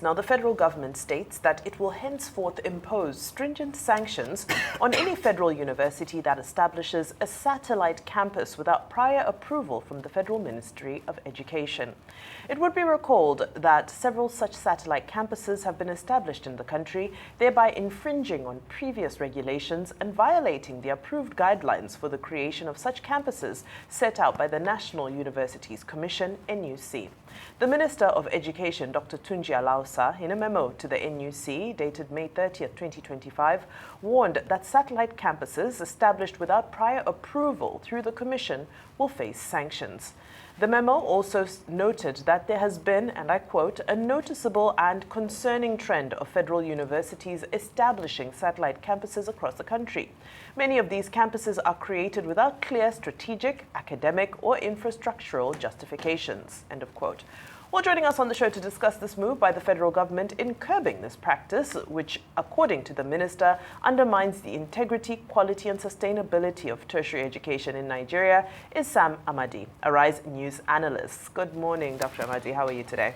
news. Now, the federal government states that it will henceforth impose stringent sanctions on any federal university that establishes a satellite campus without prior approval from the Federal Ministry of Education. It would be recalled that several such satellite campuses have been established in the country, thereby infringing on previous regulations and violating the approved guidelines for the creation of such campuses set out by the National Universities Commission, NUC. The Minister of Education, Dr. Tunji Alausa, in a memo to the NUC dated May 30th, 2025, warned that satellite campuses established without prior approval through the Commission will face sanctions. The memo also noted that there has been, and I quote, a noticeable and concerning trend of federal universities establishing satellite campuses across the country. Many of these campuses are created without clear strategic, academic, or infrastructural justifications, end of quote. Well, joining us on the show to discuss this move by the federal government in curbing this practice, which, according to the minister, undermines the integrity, quality, and sustainability of tertiary education in Nigeria, is Sam Amadi, a Rise News analyst. Good morning, Dr. Amadi. How are you today?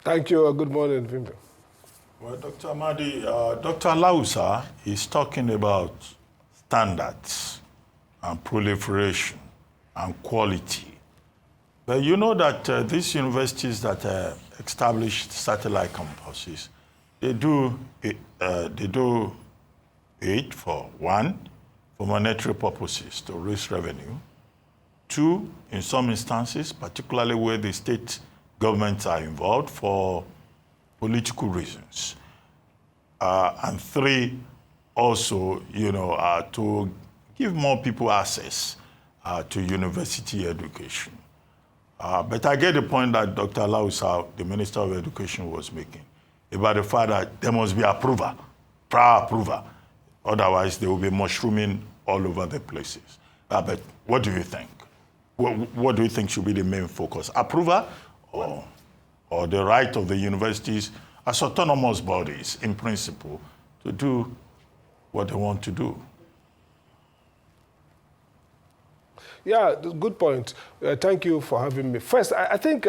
Thank you. Good morning, Vimbo. Well, Dr. Amadi, Dr. Alausa is talking about standards and proliferation and quality. But you know that these universities that establish satellite campuses, they do it for one, for monetary purposes to raise revenue. Two, in some instances, particularly where the state governments are involved, for political reasons. And three, also, to give more people access to university education. But I get the point that Dr. Alausa, the Minister of Education, was making about the fact that there must be approval, prior approval. Otherwise, they will be mushrooming all over the places. But what do you think? What do you think should be the main focus? Approval or the right of the universities as autonomous bodies, in principle, to do what they want to do? Yeah, good point. Thank you for having me. First, I think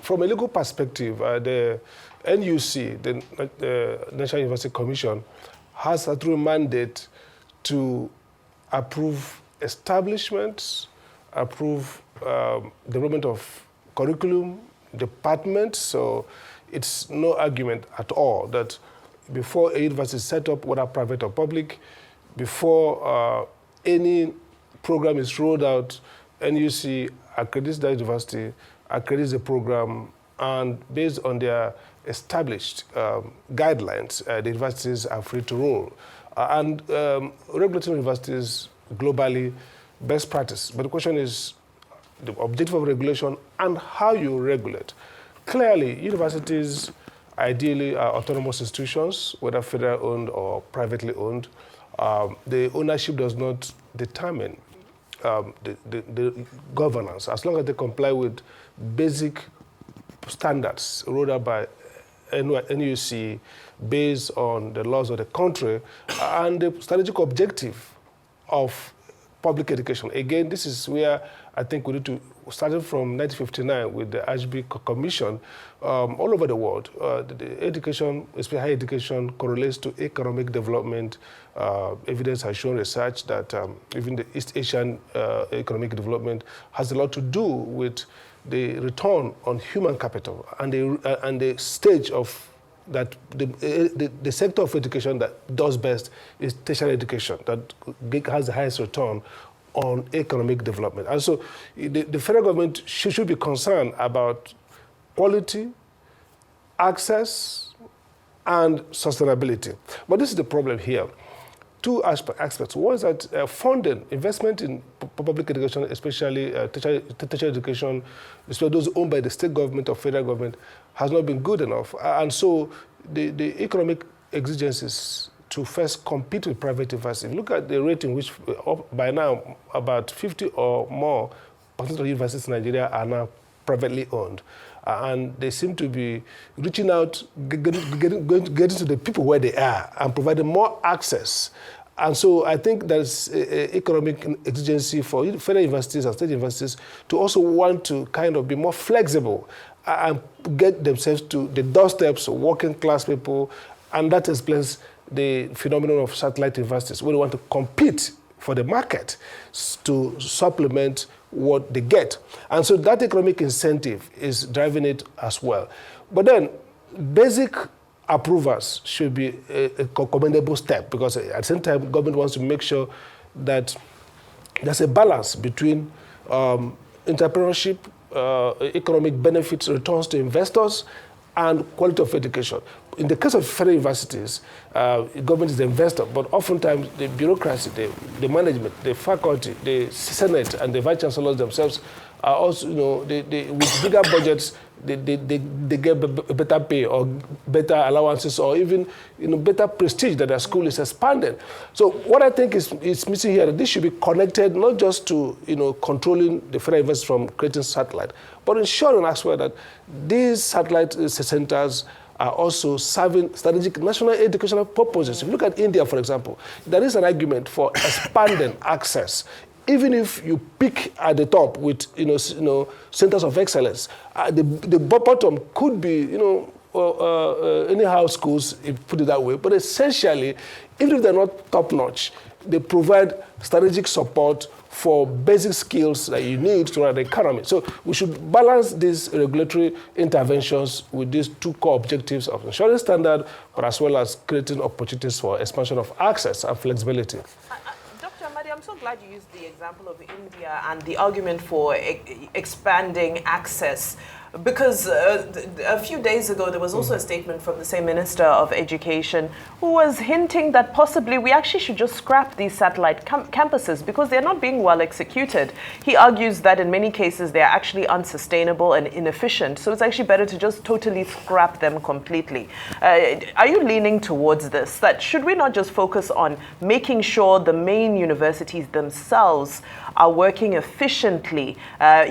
from a legal perspective, the NUC, the National University Commission, has a true mandate to approve establishments, approve development of curriculum, departments. So it's no argument at all that before a university is set up, whether private or public, before any program is rolled out, NUC accredits the university, accredits the program, and based on their established guidelines, the universities are free to roll. Regulatory universities globally, best practice. But the question is the objective of regulation and how you regulate. Clearly, universities ideally are autonomous institutions, whether federal owned or privately owned. The ownership does not determine the governance, as long as they comply with basic standards rolled out by NUC based on the laws of the country and the strategic objective of public education. Again, this is where I think we need to, starting from 1959 with the HB Commission, all over the world, the education, especially higher education, correlates to economic development. Evidence has shown research that even the East Asian economic development has a lot to do with the return on human capital and the stage of that the sector of education that does best is tertiary education, that has the highest return on economic development. And so the federal government should be concerned about quality, access, and sustainability. But this is the problem here. Two aspects. One is that funding, investment in public education, especially tertiary education, especially those owned by the state government or federal government, has not been good enough. And so the economic exigencies to first compete with private universities. Look at the rate in which by now about 50 or more percent of universities in Nigeria are now privately owned. And they seem to be reaching out, getting to the people where they are and providing more access And so I think there's economic exigency for federal universities and state universities to also want to kind of be more flexible and get themselves to the doorsteps of working class people. And that explains the phenomenon of satellite universities, where they want to compete for the market to supplement what they get. And so that economic incentive is driving it as well. But then basic approvals should be a commendable step, because at the same time, government wants to make sure that there's a balance between entrepreneurship, economic benefits, returns to investors, and quality of education. In the case of federal universities, government is the investor, but oftentimes the bureaucracy, the management, the faculty, the Senate, and the vice chancellors themselves are also, with bigger budgets, they get better pay or better allowances, or even better prestige that their school is expanding. So what I think is missing here, this should be connected not just to controlling the federal universities from creating satellite, but ensuring as well that these satellite centers are also serving strategic national educational purposes. If you look at India, for example, there is an argument for expanding access. Even if you pick at the top with centers of excellence, the bottom could be anyhow schools, if you put it that way. But essentially, even if they're not top notch, they provide strategic support for basic skills that you need to run the economy. So we should balance these regulatory interventions with these two core objectives of ensuring standard, but as well as creating opportunities for expansion of access and flexibility. Dr. Amadi, I'm so glad you used the example of India and the argument for expanding access, because a few days ago there was also a statement from the same Minister of Education who was hinting that possibly we actually should just scrap these satellite campuses because they're not being well executed. He argues that in many cases they're actually unsustainable and inefficient, so it's actually better to just totally scrap them completely. Are you leaning towards this, that should we not just focus on making sure the main universities themselves are working efficiently?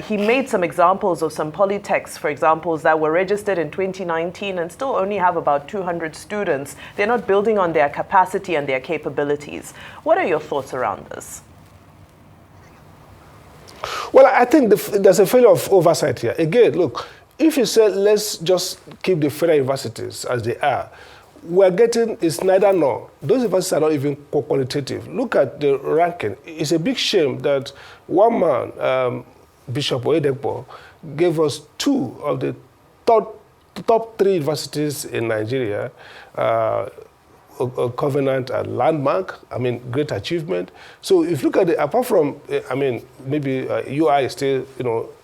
He made some examples of some polytechs, for example, that were registered in 2019 and still only have about 200 students. They're not building on their capacity and their capabilities. What are your thoughts around this? Well, I think there's a failure of oversight here. Again, look, if you say let's just keep the federal universities as they are, we're getting, it's neither nor. Those universities are not even qualitative. Look at the ranking. It's a big shame that one man, Bishop Oyedepo, gave us two of the top three universities in Nigeria, Covenant and Landmark. I mean, great achievement. So if you look at it, apart from, maybe UI is still,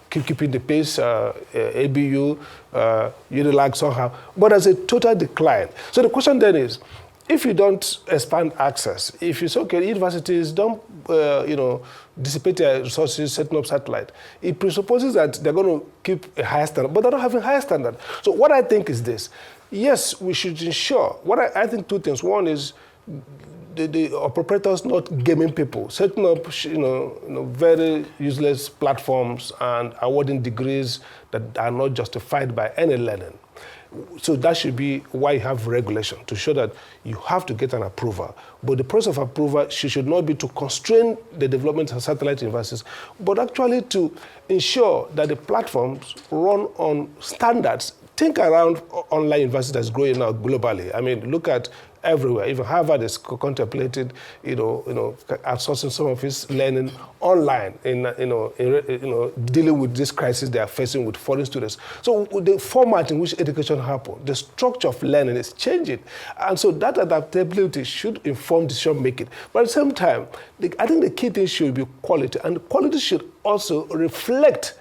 keeping the pace, ABU, Unilag somehow, but there's a total decline. So the question then is, if you don't expand access, if you say, okay, universities don't, dissipate their resources, setting up satellite, it presupposes that they're going to keep a higher standard, but they're not having a higher standard. So what I think is this. Yes, we should ensure, I think two things. One is the operators not gaming people, setting up, very useless platforms and awarding degrees that are not justified by any learning. So that should be why you have regulation, to show that you have to get an approval. But the process of approval should not be to constrain the development of satellite universities, but actually to ensure that the platforms run on standards. Think around online university that's growing now globally. I mean, look at everywhere. Even Harvard is contemplated, outsourcing some of its learning online in dealing with this crisis they are facing with foreign students. So the format in which education happens, the structure of learning is changing. And so that adaptability should inform decision making. But at the same time, I think the key thing should be quality. And quality should also reflect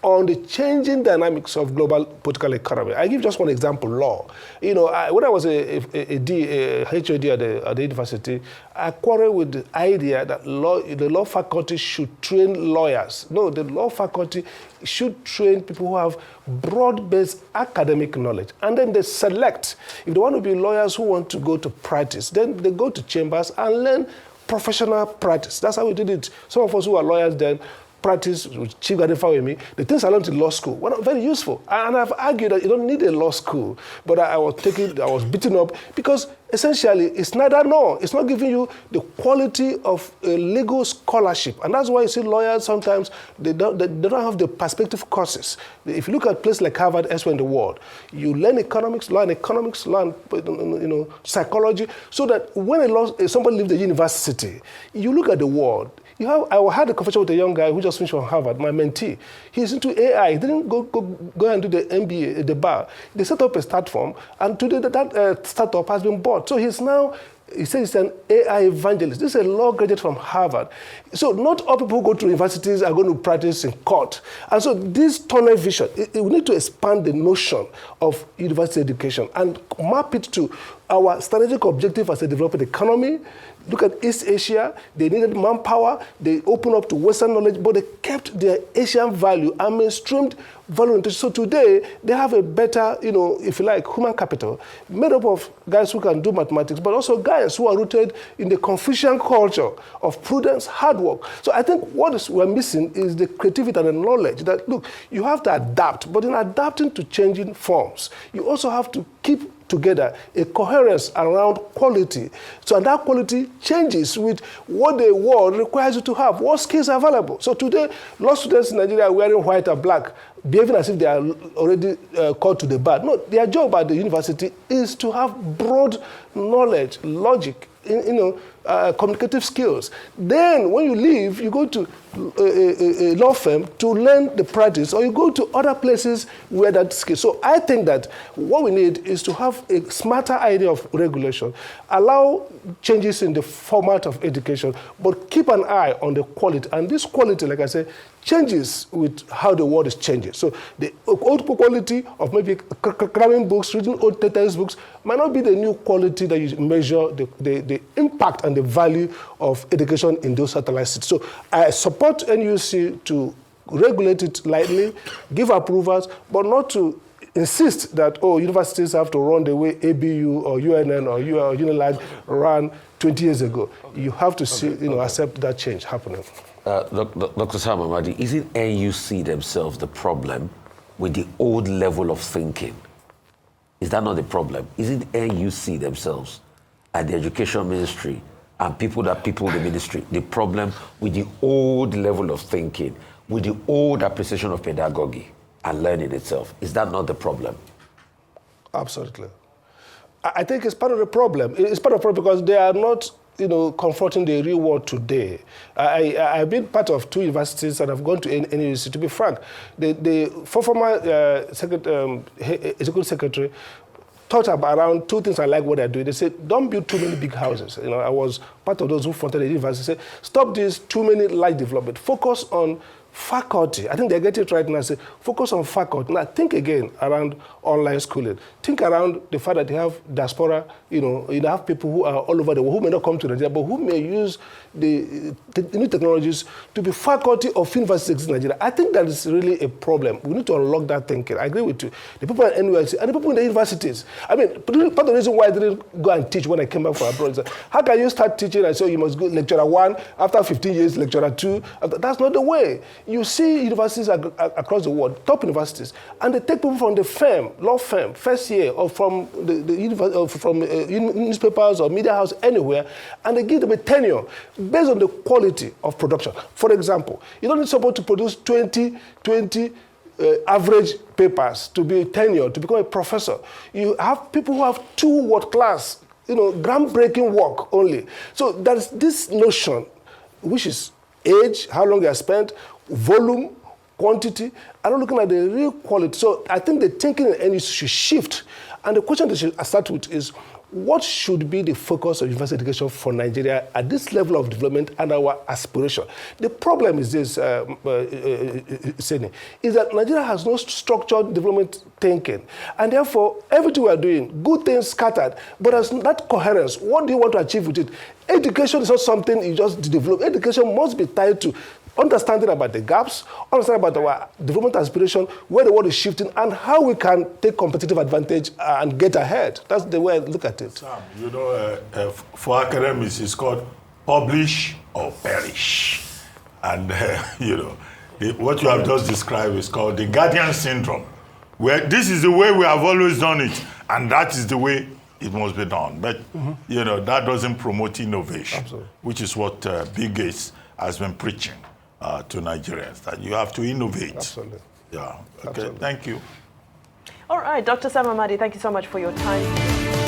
on the changing dynamics of global political economy. I give just one example, law. When I was a HOD at the university, I quarreled with the idea that the law faculty should train lawyers. No, the law faculty should train people who have broad-based academic knowledge. And then they select, if they want to be lawyers who want to go to practice, then they go to chambers and learn professional practice. That's how we did it. Some of us who are lawyers then practice with Chief Adefawemi, the things I learned in law school were not very useful. And I've argued that you don't need a law school, but I was beaten up because essentially it's neither nor. It's not giving you the quality of a legal scholarship. And that's why you see lawyers sometimes, they don't have the perspective courses. If you look at places like Harvard, elsewhere in the world, you learn economics, learn psychology, so that when somebody leaves the university, you look at the world. I had a conversation with a young guy who just finished from Harvard, my mentee. He's into AI. He didn't go and do the MBA at the bar. They set up a start firm, and today that startup has been bought. So he says he's an AI evangelist. This is a law graduate from Harvard. So not all people who go to universities are going to practice in court. And so this tunnel vision, we need to expand the notion of university education and map it to our strategic objective as a developing economy. Look at East Asia. They needed manpower. They opened up to Western knowledge, but they kept their Asian value and mainstreamed value. So today, they have a better, if you like, human capital made up of guys who can do mathematics, but also guys who are rooted in the Confucian culture of prudence, hard work. So I think what we're missing is the creativity and the knowledge that, look, you have to adapt, but in adapting to changing forms, you also have to keep together a coherence around quality. So and that quality changes with what the world requires you to have, what skills are available. So today, law students in Nigeria are wearing white or black, behaving as if they are already called to the bar. No, their job at the university is to have broad knowledge, logic, communicative skills. Then when you leave, you go to a law firm to learn the practice, or you go to other places where that skill. So I think that what we need is to have a smarter idea of regulation, allow changes in the format of education, but keep an eye on the quality. And this quality, like I said, changes with how the world is changing. So the old quality of maybe cramming books, reading old textbooks, might not be the new quality that you measure the impact and the value of education in those satellite cities. So I support NUC to regulate it lightly, give approvals, but not to insist that, universities have to run the way ABU or UNN or UNILAG ran 20 years ago. You have to accept that change happening. Dr. Sam Amadi, isn't NUC themselves the problem with the old level of thinking? Is that not the problem? Isn't NUC themselves and the Education Ministry and people that people in the ministry the problem with the old level of thinking, with the old appreciation of pedagogy and learning itself? Is that not the problem? Absolutely. I think it's part of the problem. It's part of the problem because they are not confronting the real world today. I've been part of 2 universities and I've gone to NUC. To be frank, the former executive secretary thought about around 2 things I like what they're doing. They said, don't build too many big houses. I was part of those who fronted the university. They said, stop this too many large development. Focus on faculty. I think they get it right now. Say, focus on faculty. Now, think again around online schooling. Think around the fact that you have diaspora, you have people who are all over the world who may not come to Nigeria, but who may use the new technologies to be faculty of universities in Nigeria. I think that is really a problem. We need to unlock that thinking. I agree with you. The people at NUC and the people in the universities. I mean, part of the reason why I didn't go and teach when I came back from abroad is that how can you start teaching and say you must go lecturer 1, after 15 years, lecturer 2? That's not the way. You see universities across the world, top universities, and they take people from the firm, law firm, first year, or from newspapers or media house, anywhere, and they give them a tenure based on the quality of production. For example, you don't need somebody to produce 20 average papers to be tenured, to become a professor. You have people who have 2 world-class, groundbreaking work only. So there's this notion, which is age, how long they are spent, volume, quantity, and not looking at the real quality. So I think the thinking in NUC should shift. And the question that should start with is, what should be the focus of university education for Nigeria at this level of development and our aspiration? The problem is this, is that Nigeria has no structured development thinking. And therefore, everything we are doing, good things scattered, but as that coherence, what do you want to achieve with it? Education is not something you just develop. Education must be tied to understanding about the gaps, understanding about our development aspiration, where the world is shifting, and how we can take competitive advantage and get ahead. That's the way I look at it. Sam, for academics, it's called publish or perish. And, you know, what you have just described is called the guardian syndrome, where this is the way we have always done it, and that is the way it must be done. But, you know, that doesn't promote innovation, Absolutely. which is what Bill Gates has been preaching to Nigerians, that you have to innovate. Absolutely. Yeah. Okay, Absolutely. thank you. All right, Dr. Sam Amadi, thank you so much for your time.